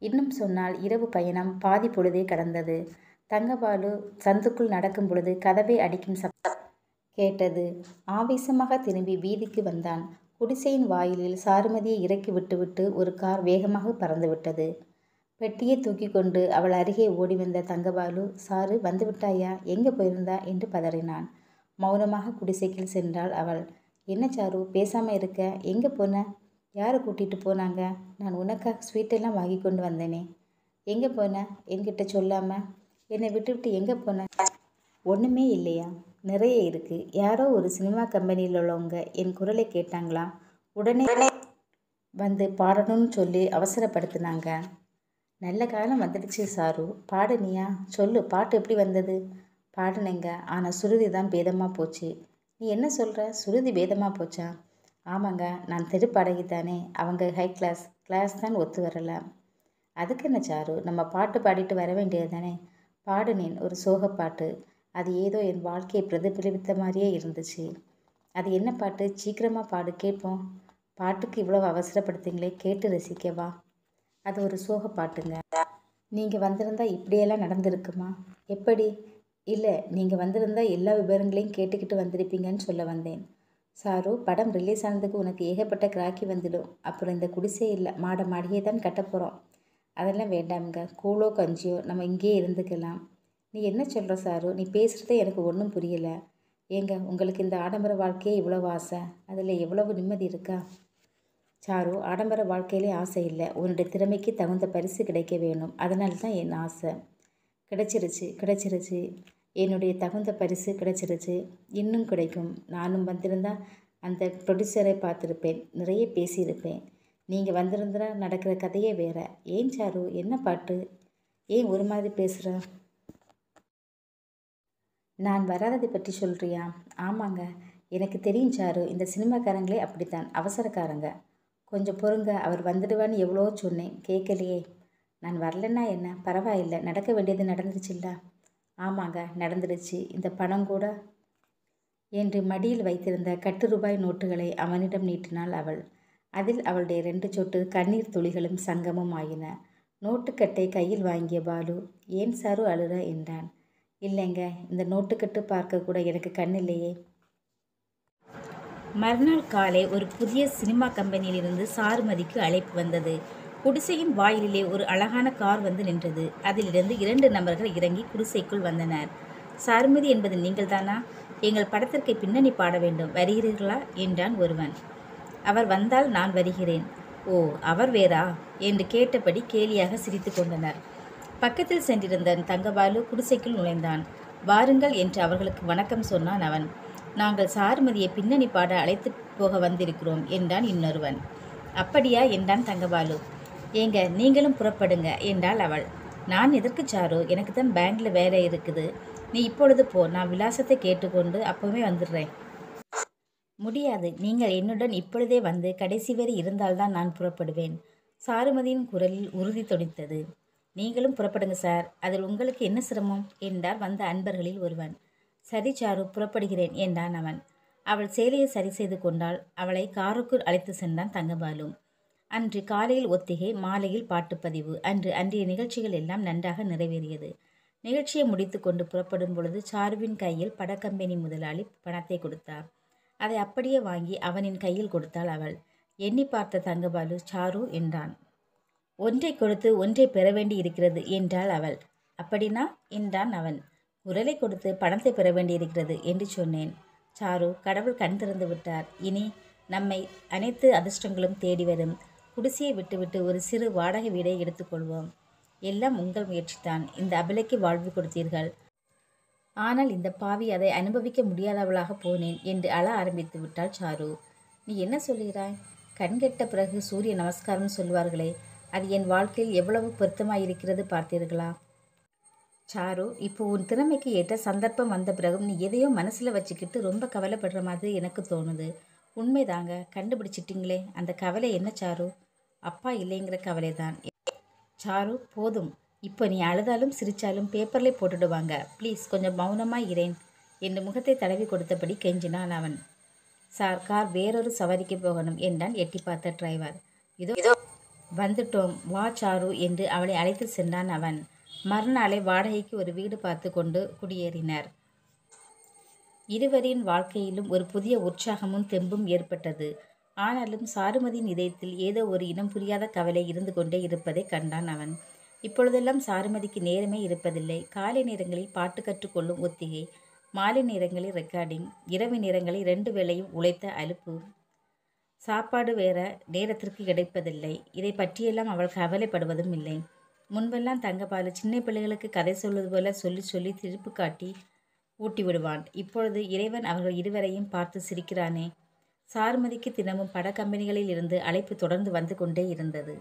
இன்னும் சொன்னால் இரவு பயணம் பாதி பொழுதே கடந்தது. தங்கபாலு சந்துக்குள் நடக்கும் பொழுது கதவை அடிக்கும் சத்தம் கேட்டது. ஆவேசமாக திரும்பி வீதிக்கு வந்தான். குடிசையின் வாயிலில் சாருமதியை இறக்கி விட்டுவிட்டு ஒரு கார் வேகமாக பறந்துவிட்டது. பெட்டியை தூக்கி கொண்டு அவள் அருகே ஓடி வந்த தங்கபாலு, சாரு வந்துவிட்டாயா, எங்கே போயிருந்தா என்று பதறினான். மௌனமாக குடிசைக்குள் சென்றாள் அவள். என்ன சாரு, பேசாமல் இருக்க, எங்கே போன? யாரை கூட்டிகிட்டு போனாங்க? நான் உனக்காக ஸ்வீட்டெல்லாம் வாங்கி கொண்டு வந்தேனே, எங்கே போன? என்கிட்ட சொல்லாமல் என்னை விட்டுவிட்டு எங்கே போன? ஒன்றுமே இல்லையா? நிறைய இருக்குது. யாரோ ஒரு சினிமா கம்பெனியில் உள்ளவங்க என் குரலை கேட்டாங்களாம், உடனே வந்து பாடணும்னு சொல்லி அவசரப்படுத்தினாங்க. நல்ல காலம் வந்துடுச்சு சாரு, பாடுனியா? சொல்லு, பாட்டு எப்படி வந்தது? பாடுனேங்க, ஆனால் சுருதி தான் பேதமாக போச்சு. நீ என்ன சொல்கிற? சுருதி பேதமாக போச்சா? ஆமாங்க, நான் தெரு பாடகித்தானே, அவங்க ஹை கிளாஸ் தான் ஒத்து வரல. அதுக்கு என்ன சாரு, நம்ம பாட்டு பாடிட்டு வர வேண்டியது தானே? பாடுனேன், ஒரு சோகப்பாட்டு. அது ஏதோ என் வாழ்க்கையை பிரதிபலித்த மாதிரியே இருந்துச்சு. அது என்ன பாட்டு? சீக்கிரமாக பாடு, கேட்போம். பாட்டுக்கு இவ்வளோ அவசரப்படுத்திங்களே, கேட்டு ரசிக்கவா? அது ஒரு சோக பாட்டுங்க. நீங்கள் வந்திருந்தா இப்படியெல்லாம் நடந்திருக்குமா? எப்படி? இல்லை, நீங்கள் வந்திருந்தா எல்லா விவரங்களையும் கேட்டுக்கிட்டு வந்திருப்பீங்கன்னு சொல்ல வந்தேன். சாரு, படம் ரிலீஸ் ஆனதுக்கு உனக்கு ஏகப்பட்ட கிராக்கி வந்துடும். அப்புறம் இந்த குடிசே இல்லை, மாடியே தான் கட்டப்போகிறோம். அதெல்லாம் வேண்டாமுங்க, கூழோ கஞ்சியோ நம்ம இங்கேயே இருந்துக்கலாம். நீ என்ன சொல்கிற சாரு? நீ பேசுகிறதே எனக்கு ஒன்றும் புரியலை. ஏங்க, உங்களுக்கு இந்த ஆடம்பர வாழ்க்கையே இவ்வளவு ஆசை, அதில் எவ்வளவு நிம்மதி இருக்கா? சாரு, ஆடம்பர வாழ்க்கையிலே ஆசை இல்லை, உன்னுடைய திறமைக்கு தகுந்த பரிசு கிடைக்க வேணும், அதனால தான் என் ஆசை. கிடைச்சிருச்சு, என்னுடைய தகுந்த பரிசு கிடைச்சிருச்சு, இன்னும் கிடைக்கும். நானும் வந்திருந்தா அந்த ப்ரொடியூசரை பார்த்துருப்பேன், நிறைய பேசியிருப்பேன். நீங்கள் வந்திருந்தா நடக்கிற கதையே வேற. ஏன் சாரு, என்ன பாட்டு? ஏன் ஒரு மாதிரி பேசுகிற? நான் வராததை பற்றி சொல்கிறியா? ஆமாங்க, எனக்கு தெரியும் சாரு, இந்த சினிமாக்காரங்களே அப்படித்தான், அவசரக்காரங்க. கொஞ்சம் பொறுங்க, அவர் வந்துடுவான்னு எவ்வளோ சொன்னேன், கேட்கலையே. நான் வரலன்னா என்ன, பரவாயில்லை, நடக்க வேண்டியது நடந்துச்சுல்ல. ஆமாங்க, நடந்துடுச்சு. இந்த பணம் கூட என்று மடியில் வைத்திருந்த 10 ரூபாய் நோட்டுகளை அவனிடம் நீட்டினாள் அவள். அதில் அவளுடைய 2 சொட்டு கண்ணீர் துளிகளும் சங்கமும் ஆயின. நோட்டுக்கட்டை கையில் வாங்கிய பாலு, ஏன் சாரு அழுற என்றான். இல்லைங்க, இந்த நோட்டுக்கட்டு பார்க்க கூட எனக்கு கண் இல்லையே. மறுநாள் காலை ஒரு புதிய சினிமா கம்பெனியிலிருந்து சாருமதிக்கு அழைப்பு வந்தது. குடிசையின் வாயிலிலே ஒரு அழகான கார் வந்து நின்றது. அதிலிருந்து 2 நபர்கள் இறங்கி குடிசைக்குள் வந்தனர். சாருமதி என்பது நீங்கள் தானா? எங்கள் படத்திற்கு பின்னணி பாட வேண்டும், வருகிறீர்களா என்றான் ஒருவன். அவர் வந்தால் நான் வருகிறேன். ஓ, அவர் வேறா என்று கேட்டபடி கேலியாக சிரித்து கொண்டனர். பக்கத்தில் சென்றிருந்த தங்கபாலு குடிசைக்குள் நுழைந்தான். வாருங்கள் என்று அவர்களுக்கு வணக்கம் சொன்னான் அவன். நாங்கள் சாருமதியை பின்னணி பாட அழைத்து போக வந்திருக்கிறோம் என்றான் இன்னொருவன். அப்படியா என்றான் தங்கபாலு. ஏங்க நீங்களும் புறப்படுங்க என்றாள் அவள். நான் எதற்கு சாரு, எனக்கு தான் பேங்க்ல வேலை இருக்குது. நீ இப்பொழுது போ, நான் விலாசத்தை கேட்டுக்கொண்டு அப்பவே வந்துடுறேன். முடியாது, நீங்கள் என்னுடன் இப்பொழுதே வந்து கடைசி வரை இருந்தால்தான் நான் புறப்படுவேன். சாருமதியின் குரலில் உறுதி தொனித்தது. நீங்களும் புறப்படுங்க சார், அதில் உங்களுக்கு என்ன சிரமம் என்றார் வந்த அன்பர்களில் ஒருவன். சரி சாரு, புறப்படுகிறேன் என்றான் அவன். அவள் சேலையை சரி செய்து கொண்டாள். அவளை காருக்குள் அழைத்து சென்றான் தங்கபாலு. அன்று காலையில் ஒத்திகை, மாலையில் பாட்டுப்பதிவு. அன்றைய நிகழ்ச்சிகள் எல்லாம் நன்றாக நிறைவேறியது. நிகழ்ச்சியை முடித்து கொண்டு புறப்படும் பொழுது சாருவின் கையில் படக்கம்பெனி முதலாளி பணத்தை கொடுத்தார். அதை அப்படியே வாங்கி அவனின் கையில் கொடுத்தாள் அவள். எண்ணி பார்த்த தங்கபாலு, சாரு என்றான். ஒன்றை கொடுத்து ஒன்றை பெற வேண்டி இருக்கிறது என்றாள் அவள். அப்படின்னா என்றான் அவன். குரலை கொடுத்து பணத்தை பெற வேண்டியிருக்கிறது என்று சொன்னேன். சாரு, கடவுள் கண் திறந்து விட்டார். இனி நம்மை அனைத்து அதிர்ஷ்டங்களும் தேடி வரும். குடிசையை விட்டுவிட்டு ஒரு சிறு வாடகை வீடை எடுத்துக்கொள்வோம். எல்லாம் உங்கள் முயற்சிதான். இந்த அபலைக்கு வாழ்வு கொடுத்தீர்கள். ஆனால் இந்த பாவி அதை அனுபவிக்க முடியாதவளாக போனேன் என்று அழ ஆரம்பித்து விட்டாள் சாரு. நீ என்ன சொல்கிறாய்? கண்கெட்ட பிறகு சூரிய நமஸ்காரம் சொல்வார்களே, அது என் வாழ்க்கையில் எவ்வளவு பொருத்தமாயிருக்கிறது பார்த்தீர்களா? சாரு, இப்போ உன் திறமைக்கு ஏற்ற சந்தர்ப்பம் வந்த பிறகும் நீ எதையோ மனசில் வச்சுக்கிட்டு ரொம்ப கவலைப்படுற மாதிரி எனக்கு தோணுது. உண்மைதாங்க, கண்டுபிடிச்சிட்டிங்களே. அந்த கவலை என்ன சாரு? அப்பா இல்லைங்கிற கவலை தான். சாரு, போதும். இப்போ நீ அழுதாலும் சிரிச்சாலும் பேப்பர்ல போட்டுடுவாங்க. ப்ளீஸ் கொஞ்சம் மௌனமாக இரேன் என்று முகத்தை தடவி கொடுத்தபடி கெஞ்சினான் அவன். சார், கார் வேறொரு சவாரிக்கு போகணும் என்றான் எட்டி பார்த்த டிரைவர். இதோ வந்துட்டோம், வா சாரு என்று அவளை அழைத்து சென்றான் அவன். மறுநாளை வாடகைக்கு ஒரு வீடு பார்த்து கொண்டு குடியேறினர். இருவரின் வாழ்க்கையிலும் ஒரு புதிய உற்சாகமும் தெம்பும் ஏற்பட்டது. ஆனாலும் சாருமதியின் இதயத்தில் ஏதோ ஒரு இனம் புரியாத கவலை இருந்து கொண்டே இருப்பதை கண்டான் அவன். இப்பொழுதெல்லாம் சாருமதிக்கு நேரமே இருப்பதில்லை. காலை நேரங்களில் பாட்டு கற்றுக்கொள்ளும் ஒத்திகை, மாலை நேரங்களில் ரெக்கார்டிங், இரவு நேரங்களில் 2 வேளையும் உழைத்த அலுப்பு. சாப்பாடு வேற நேரத்திற்கு கிடைப்பதில்லை. இதை பற்றியெல்லாம் அவள் கவலைப்படுவதும் இல்லை. முன்பெல்லாம் தங்கபாலு சின்ன பிள்ளைகளுக்கு கதை சொல்வது போல சொல்லி சொல்லி திருப்பு காட்டி ஊட்டி விடுவான். இப்பொழுது இறைவன் அவர்கள் இருவரையும் பார்த்து சிரிக்கிறானே. சாருமதிக்கு தினமும் பட கம்பெனிகளில் இருந்து அழைப்பு தொடர்ந்து வந்து கொண்டே இருந்தது.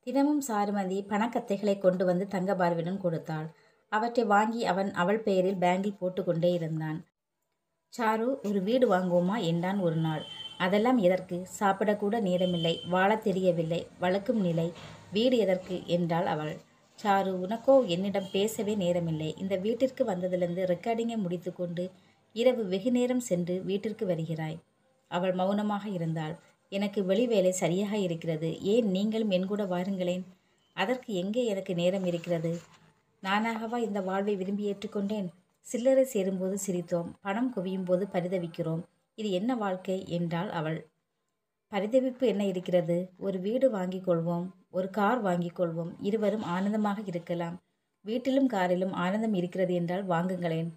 தினமும் சாருமதி பணக்கத்தைகளை கொண்டு வந்து தங்கபாலுவிடம் கொடுத்தாள். அவற்றை வாங்கி அவள் பெயரில் பேங்கில் போட்டு கொண்டே இருந்தான். சாரு, ஒரு வீடு வாங்குவோமா என்றான் ஒரு நாள். அதெல்லாம் எதற்கு? சாப்பிடக்கூட நேரமில்லை, வாழ தெரியவில்லை, வளர்க்கும் நிலை, வீடு எதற்கு என்றாள் அவள். சாரு, உனக்கோ என்னிடம் பேசவே நேரமில்லை. இந்த வீட்டிற்கு வந்ததிலிருந்து ரெக்கார்டிங்கை முடித்து கொண்டு இரவு வெகு நேரம் சென்று வீட்டிற்கு வருகிறாய். அவள் மௌனமாக இருந்தாள். எனக்கு வெளி வேலை சரியாக இருக்கிறது. ஏன் நீங்களும் என் கூட வாருங்களேன். அதற்கு எங்கே எனக்கு நேரம் இருக்கிறது? நானாகவா இந்த வாழ்வை விரும்பி ஏற்றுக்கொண்டேன்? சில்லறை சேரும்போது சிரித்தோம், பணம் குவியும் போது பரிதவிக்கிறோம். இது என்ன வாழ்க்கை என்றாள் அவள். பரிதவிப்பு என்ன இருக்கிறது? ஒரு வீடு வாங்கிக் கொள்வோம், ஒரு கார் வாங்கிக் கொள்வோம், இருவரும் ஆனந்தமாக இருக்கலாம். வீட்டிலும் காரிலும் ஆனந்தம் இருக்கிறது என்றால் வாங்குங்களேன்.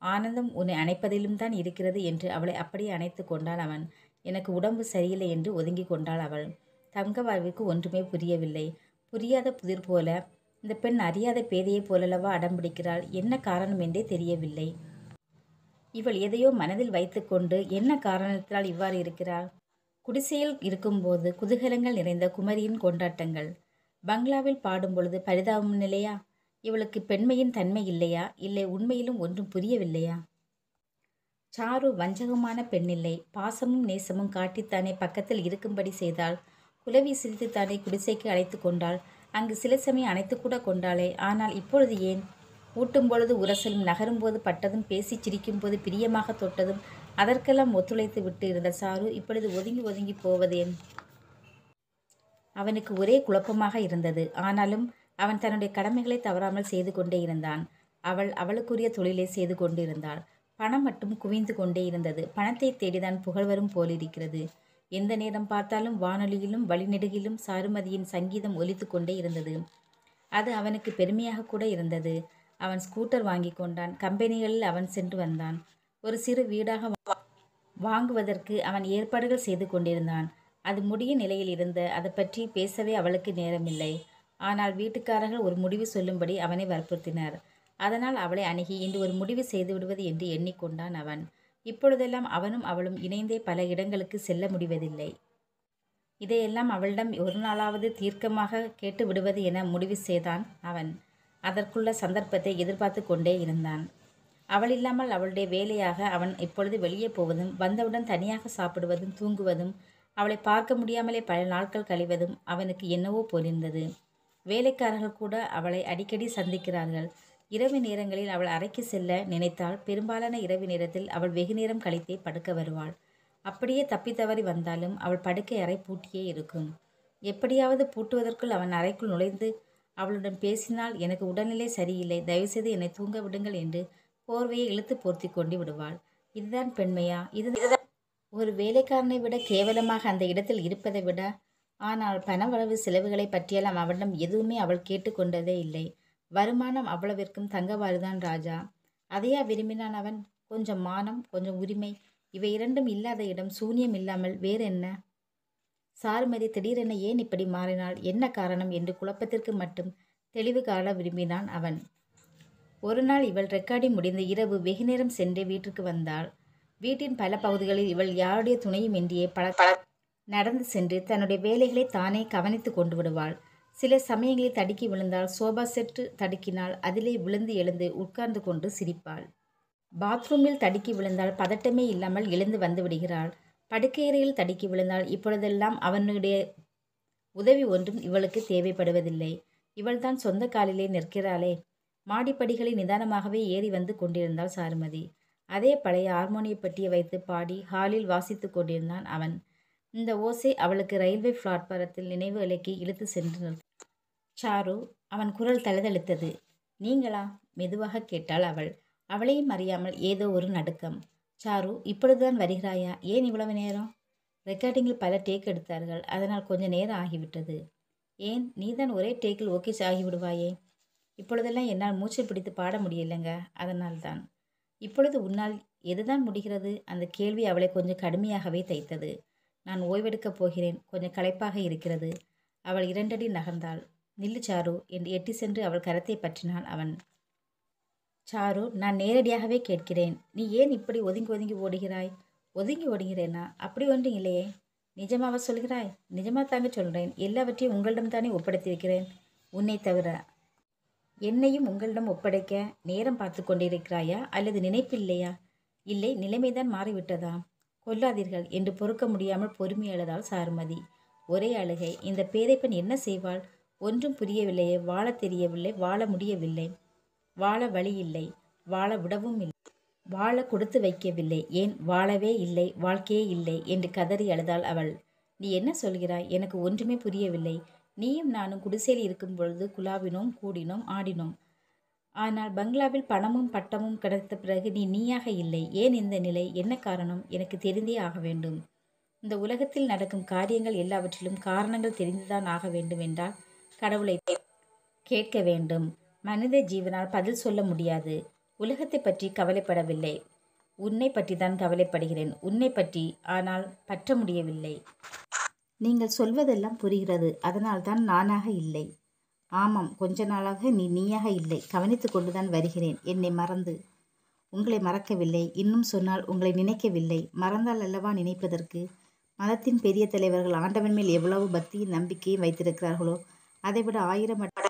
ஆனந்தம் உன்னை அணைப்பதிலும் தான் இருக்கிறது என்று அவளை அப்படியே அணைத்து கொண்டான் அவன். எனக்கு உடம்பு சரியில்லை என்று ஒதுங்கி கொண்டாள் அவள். தங்கபாலுவுக்கு ஒன்றுமே புரியவில்லை. புரியாத புதிர் போல இந்த பெண் அறியாத பேதையைப் போலல்லவா அடம்பிடிக்கிறாள்? என்ன காரணம் என்றே தெரியவில்லை. இவள் எதையோ மனதில் வைத்துக்கொண்டு என்ன காரணத்தினால் இவ்வாறு இருக்கிறாள்? குடிசையில் இருக்கும்போது குதூகலங்கள் நிறைந்த குமரியின் கொண்டாட்டங்கள், பங்களாவில் பாடும் பொழுது பரிதாபம் நிலையா? இவளுக்கு பெண்மையின் தன்மை இல்லையா? இல்லை உண்மையிலும் ஒன்றும் புரியவில்லையா? சாரு வஞ்சகமான பெண்ணில்லை. பாசமும் நேசமும் காட்டித்தானே பக்கத்தில் இருக்கும்படி செய்தாள். குலவி சிரித்துத்தானே குடிசைக்கு அழைத்து கொண்டாள். அங்கு சில சமயம் அணைத்து கூட கொண்டாளே. ஆனால் இப்பொழுது ஏன்? ஊட்டும் பொழுது உரசலும், நகரும்போது பட்டதும், பேசி சிரிக்கும்போது பிரியமாக தொட்டதும் அதற்கெல்லாம் ஒத்துழைத்து விட்டு இருந்த சாரு இப்பொழுது ஒதுங்கி ஒதுங்கி போவதேன்? அவனுக்கு ஒரே குழப்பமாக இருந்தது. ஆனாலும் அவன் தன்னுடைய கடமைகளை தவறாமல் செய்து கொண்டே இருந்தான். அவளுக்குரிய தொழிலை செய்து கொண்டிருந்தாள். பணம் மட்டும் குவிந்து கொண்டே இருந்தது. பணத்தை தேடிதான் புகழ்வரும் போலிருக்கிறது. எந்த நேரம் பார்த்தாலும் வானொலியிலும் வழிநெடுகிலும் சாருமதியின் சங்கீதம் ஒலித்து கொண்டே இருந்தது. அது அவனுக்கு பெருமையாக கூட இருந்தது. அவன் ஸ்கூட்டர் வாங்கி கொண்டான். கம்பெனிகளில் அவன் சென்று வந்தான். ஒரு சிறு வீடாக வாங்குவதற்கு அவன் ஏற்பாடுகள் செய்து கொண்டிருந்தான். அது முடிய நிலையில் இருந்த அதை பற்றி பேசவே அவளுக்கு நேரமில்லை. ஆனால் வீட்டுக்காரர்கள் ஒரு முடிவு சொல்லும்படி அவனை வற்புறுத்தினர். அதனால் அவளை அணுகி இன்று ஒரு முடிவு செய்து விடுவது என்று எண்ணிக்கொண்டான் அவன். இப்பொழுதெல்லாம் அவனும் அவளும் இணைந்தே பல இடங்களுக்கு செல்ல முடிவதில்லை. இதையெல்லாம் அவளிடம் ஒரு நாளாவது தீர்க்கமாக கேட்டு விடுவது என முடிவு செய்தான் அவன். அதற்குள்ள சந்தர்ப்பத்தை எதிர்பார்த்து கொண்டே இருந்தான். அவள் இல்லாமல் அவளுடைய வேலையாக அவன் இப்பொழுது வெளியே போவதும் வந்தவுடன் தனியாக சாப்பிடுவதும் தூங்குவதும் அவளை பார்க்க முடியாமலே பல நாட்கள் கழிவதும் அவனுக்கு என்னவோ போலிருந்தது. வேலைக்காரர்கள் கூட அவளை அடிக்கடி சந்திக்கிறார்கள். இரவு நேரங்களில் அவள் அறைக்கு செல்ல நினைத்தால் பெரும்பாலான இரவு நேரத்தில் அவள் வெகு நேரம் கழித்தே படுக்க வருவாள். அப்படியே தப்பி தவறி வந்தாலும் அவள் படுக்கை அறை பூட்டியே இருக்கும். எப்படியாவது பூட்டுவதற்குள் அவன் அறைக்குள் நுழைந்து அவளுடன் பேசினால், எனக்கு உடல்நிலை சரியில்லை, தயவுசெய்து என்னை தூங்க விடுங்கள் என்று போர்வையை இழுத்து போர்த்தி கொண்டு விடுவாள். இதுதான் பெண்மையா? இதுதான் ஒரு வேலைக்காரனை விட கேவலமாக அந்த இடத்தில் இருப்பதை விட. ஆனால் பணவளவு செலவுகளை பற்றியெல்லாம் அவனிடம் எதுவுமே அவள் கேட்டுக்கொண்டதே இல்லை. வருமானம் அவ்வளவிற்கும் தங்கவாறுதான் ராஜா. அதையா விரும்பினான் அவன்? கொஞ்சம் மானம், கொஞ்சம் உரிமை, இவை இரண்டும் இல்லாத இடம் சூன்யம் இல்லாமல் வேறு என்ன? சாருமதி திடீரென ஏன் இப்படி மாறினாள், என்ன காரணம் என்று குழப்பத்திற்கு மட்டும் தெளிவு காண விரும்பினான் அவன். ஒரு நாள் இவள் ரெக்கார்டிங் முடிந்த இரவு வெகுநேரம் சென்று வீட்டிற்கு வந்தாள். வீட்டின் பல பகுதிகளில் இவள் யாருடைய துணையும் இன்றியே நடந்து சென்று தன்னுடைய வேலைகளை தானே கவனித்து கொண்டு விடுவாள். சில சமயங்களில் தடுக்கி விழுந்தால் சோபா செட்டு தடுக்கினால் அதிலே விழுந்து எழுந்து உட்கார்ந்து கொண்டு சிரிப்பாள். பாத்ரூமில் தடுக்கி விழுந்தால் பதட்டமே இல்லாமல் எழுந்து வந்து விடுகிறாள். படுக்கையறையில் தடுக்கி விழுந்தால் இப்பொழுதெல்லாம் அவனுடைய உதவி ஒன்றும் இவளுக்கு தேவைப்படுவதில்லை. இவள்தான் சொந்த காலிலே நிற்கிறாளே. மாடிப்படிகளை நிதானமாகவே ஏறி வந்து கொண்டிருந்தாள் சாருமதி. அதே பழைய ஹார்மோனிய பெட்டியை வைத்து பாடி ஹாலில் வாசித்து கொண்டிருந்தான் அவன். இந்த ஓசை அவளுக்கு ரயில்வே பிளாட்பாரத்தில் நினைவு அலைக்கு இழுத்து சென்று சாரு, அவன் குரல் தழுதழுத்தது. நீங்களா? மெதுவாக கேட்டாள் அவள். அவளையும் அறியாமல் ஏதோ ஒரு நடுக்கம். சாரு, இப்பொழுதுதான் வருகிறாயா? ஏன் இவ்வளவு நேரம்? ரெக்கார்டிங்கில் பல டேக் எடுத்தார்கள், அதனால் கொஞ்சம் நேரம் ஆகிவிட்டது. ஏன், நீதான் ஒரே டேக்கில் ஓகே ஆகிவிடுவாயே. இப்பொழுதெல்லாம் என்னால் மூச்சு பிடித்து பாட முடியலைங்க, அதனால்தான். இப்பொழுது உன்னால் எதுதான் முடிகிறது? அந்த கேள்வி அவளை கொஞ்சம் கடுமையாகவே தைத்தது. நான் ஓய்வெடுக்கப் போகிறேன், கொஞ்சம் களைப்பாக இருக்கிறது. அவள் 2 அடி நகர்ந்தாள். நில்லு சாரு என்று எட்டி சென்று அவள் கரத்தை பற்றினான் அவன். சாரு, நான் நேரடியாகவே கேட்கிறேன். நீ ஏன் இப்படி ஒதுங்கி ஒதுங்கி ஓடுகிறாய்? ஒதுங்கி ஓடுகிறேனா? அப்படி ஒன்றும் இல்லையே. நிஜமாவா சொல்கிறாய்? நிஜமா தாங்க சொல்கிறேன். எல்லாவற்றையும் உங்களிடம்தானே ஒப்படைத்திருக்கிறேன். உன்னை தவிர என்னையும் உங்களிடம் ஒப்படைக்க நேரம் பார்த்து கொண்டிருக்கிறாயா, அல்லது நினைப்பில்லையா? இல்லை, நிலைமைதான் மாறிவிட்டதா? கொல்லாதீர்கள் என்று பொறுக்க முடியாமல் பொறுமை அழுதாள் சாருமதி. ஒரே அழுகை. இந்த பேதைப்பெண் என்ன செய்வாள்? ஒன்றும் புரியவில்லையே. வாழ தெரியவில்லை, வாழ முடியவில்லை, வாழ வழி இல்லை, வாழ விடவும் இல்லை, வாழ கொடுத்து வைக்கவில்லை, ஏன் வாழவே இல்லை, வாழ்க்கையே இல்லை என்று கதறி அழுதாள் அவள். நீ என்ன சொல்கிறாய்? எனக்கு ஒன்றுமே புரியவில்லை. நீயும் நானும் குடிசையில் இருக்கும் பொழுது குலாவினோம், கூடினோம், ஆடினோம். ஆனால் பங்களாவில் பணமும் பட்டமும் கிடைத்த பிறகு நீ நீயாக இல்லை. ஏன் இந்த நிலை? என்ன காரணம்? எனக்கு தெரிந்தே ஆக வேண்டும். இந்த உலகத்தில் நடக்கும் காரியங்கள் எல்லாவற்றிலும் காரணங்கள் தெரிந்துதான் ஆக வேண்டும் என்றால் கடவுளை கேட்க வேண்டும். மனித ஜீவனால் பதில் சொல்ல முடியாது. உலகத்தை பற்றி கவலைப்படவில்லை, உன்னை பற்றி தான் கவலைப்படுகிறேன். உன்னை பற்றி, ஆனால் பற்ற முடியவில்லை. நீங்கள் சொல்வதெல்லாம் புரிகிறது, அதனால்தான் நானாக இல்லை. ஆமாம், கொஞ்ச நாளாக நீ நீயாக இல்லை. கவனித்து கொண்டுதான் வருகிறேன். என்னை மறந்து. உங்களை மறக்கவில்லை, இன்னும் சொன்னால் உங்களை நினைக்கவில்லை. மறந்தால் அல்லவா நினைப்பதற்கு. மதத்தின் பெரிய தலைவர்கள் ஆண்டவன் மேல் எவ்வளவு பக்தியும் நம்பிக்கையும் வைத்திருக்கிறார்களோ அதைவிட 1000 மடங்கு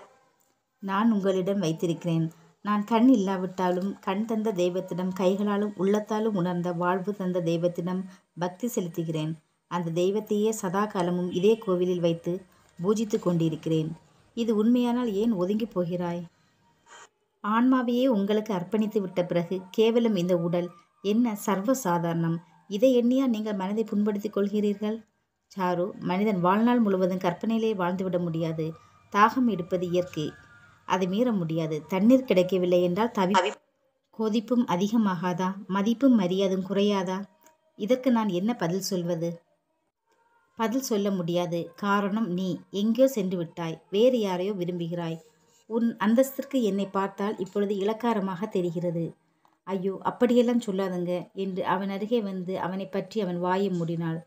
நான் உங்களிடம் வைத்திருக்கிறேன். நான் கண் இல்லாவிட்டாலும் கண் தந்த தெய்வத்திடம், கைகளாலும் உள்ளத்தாலும் உணர்ந்த வாழ்வு தந்த தெய்வத்திடம் பக்தி செலுத்துகிறேன். அந்த தெய்வத்தையே சதா காலமும் இதே கோவிலில் வைத்து பூஜித்து கொண்டிருக்கிறேன். இது உண்மையானால் ஏன் ஒதுங்கி போகிறாய்? ஆன்மாவையே உங்களுக்கு அர்ப்பணித்து விட்ட பிறகு கேவலம் இந்த உடல் என்ன சர்வ சாதாரணம்? இதை எண்ணியா நீங்கள் மனதை புண்படுத்திக் கொள்கிறீர்கள்? சாரு, மனிதன் வாழ்நாள் முழுவதும் கற்பனையிலே வாழ்ந்துவிட முடியாது. தாகம் எடுப்பது இயற்கை, அதை மீற முடியாது. தண்ணீர் கிடைக்கவில்லை என்றால் கொதிப்பும் அதிகமாகாதா? மதிப்பும் மரியாதையும் குறையாதா? இதற்கு நான் என்ன பதில் சொல்வது? பதில் சொல்ல முடியாது. காரணம், நீ எங்கேயோ சென்று விட்டாய், வேறு யாரையோ விரும்புகிறாய். உன் அந்தஸ்திற்கு என்னை பார்த்தால் இப்பொழுது இளக்காரமாக தெரிகிறது. ஐயோ, அப்படியெல்லாம் சொல்லாதுங்க என்று அவன் அருகே வந்து அவனை பற்றி அவன் வாயை மூடினாள்.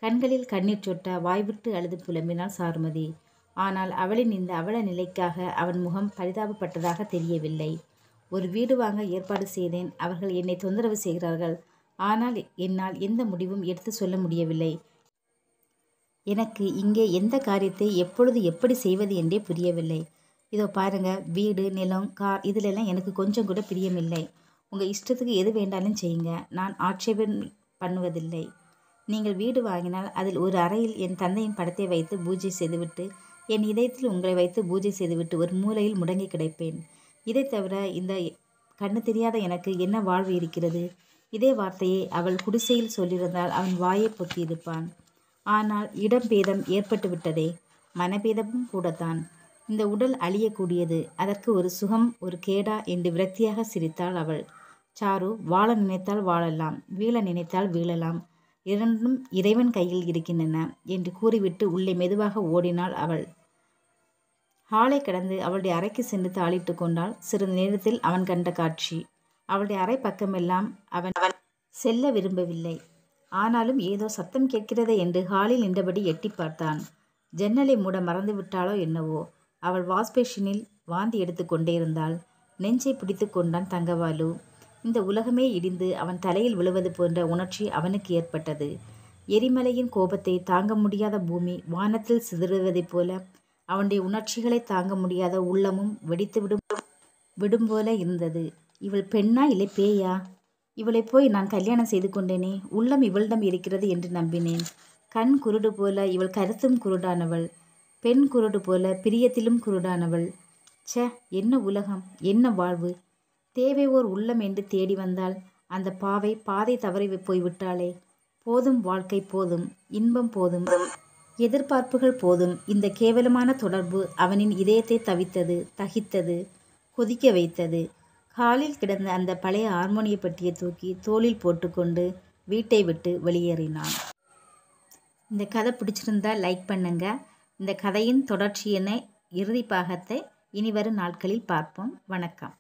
கண்களில் கண்ணீர் சொட்ட வாய்விட்டு அழுது புலம்பினாள் சாருமதி. ஆனால் அவளின் இந்த அவல நிலைக்காக அவன் முகம் பரிதாபப்பட்டதாக தெரியவில்லை. ஒரு வீடு வாங்க ஏற்பாடு செய்தேன். அவர்கள் என்னை தொந்தரவு செய்கிறார்கள். ஆனால் என்னால் எந்த முடிவும் எடுத்து சொல்ல முடியவில்லை. எனக்கு இங்கே எந்த காரியத்தை எப்பொழுது எப்படி செய்வது என்றே புரியவில்லை. இதோ பாருங்க, வீடு, நிலம், கார் இதிலெல்லாம் எனக்கு கொஞ்சம் கூட பிரியமில்லை. உங்கள் இஷ்டத்துக்கு எது வேண்டாலும் செய்யுங்க. நான் ஆட்சேபம் பண்ணுவதில்லை. நீங்கள் வீடு வாங்கினால் அதில் ஒரு அறையில் என் தந்தையின் படத்தை வைத்து பூஜை செய்துவிட்டு, என் இதயத்தில் உங்களை வைத்து பூஜை செய்துவிட்டு ஒரு மூலையில் முடங்கி கிடப்பேன். இதை தவிர இந்த கண்ணு தெரியாத எனக்கு என்ன வாழ்வு இருக்கிறது? இதே வார்த்தையை அவள் குடிசையில் சொல்லியிருந்தால் அவன் வாயை பொத்தியிருப்பான். ஆனால் இடம்பேதம் ஏற்பட்டு விட்டதே, மனபேதமும் கூடத்தான். இந்த உடல் அழியக்கூடியது, அதற்கு ஒரு சுகம் ஒரு கேடா என்று விரக்தியாக சிரித்தாள் அவள். சாரு, வாழ நினைத்தால் வாழலாம், வீழ நினைத்தால் வீழலாம், இரண்டும் இறைவன் கையில் இருக்கின்றன என்று கூறிவிட்டு உள்ளே மெதுவாக ஓடினாள் அவள். ஹாலை கடந்து அவளுடைய அறைக்கு சென்று தாளிட்டு கொண்டாள். சிறிது நேரத்தில் அவன் கண்ட காட்சி. அவளுடைய அறை பக்கமெல்லாம் அவன் செல்ல விரும்பவில்லை. ஆனாலும் ஏதோ சத்தம் கேட்கிறதே என்று ஹாலில் நின்றபடி எட்டி பார்த்தான். ஜன்னலை மூட மறந்து விட்டாளோ என்னவோ. அவள் வாஷ்பேஷனில் வாந்தி எடுத்து கொண்டே இருந்தாள். நெஞ்சை பிடித்து கொண்டான் தங்கவாலு. இந்த உலகமே இடிந்து அவன் தலையில் விழுவது போன்ற உணர்ச்சி அவனுக்கு ஏற்பட்டது. எரிமலையின் கோபத்தை தாங்க முடியாத பூமி வானத்தில் சிதறுவதைப் போல அவனுடைய உணர்ச்சிகளை தாங்க முடியாத உள்ளமும் வெடித்து விடும் போல இருந்தது. இவள் பெண்ணா இல்லை பேயா? இவளை போய் நான் கல்யாணம் செய்து கொண்டேனே, உள்ளம் இவளிடம் இருக்கிறது என்று நம்பினேன். கண் குருடு போல இவள் கருத்தும் குருடானவள், பெண் குருடு போல பிரியத்திலும் குருடானவள். ச்சே, என்ன உலகம், என்ன வாழ்வு! தேவை ஓர் உள்ளம் என்று தேடி வந்தால் அந்த பாவை பாதை தவறி போய்விட்டாளே. போதும் வாழ்க்கை, போதும் இன்பம், போதும் எதிர்பார்ப்புகள், போதும். இந்த கேவலமான தொடர்பு அவனின் இதயத்தை தவித்தது, தகித்தது, கொதிக்க வைத்தது. ஹாலில் கிடந்த அந்த பழைய ஹார்மோனிய பெட்டியை தூக்கி தோளில் போட்டுக்கொண்டு வீட்டை விட்டு வெளியேறினான். இந்த கதை பிடிச்சிருந்தா லைக் பண்ணுங்க. இந்த கதையின் தொடர்ச்சியினை இறுதி பாகத்தை இனி வரும் நாட்களில் பார்ப்போம். வணக்கம்.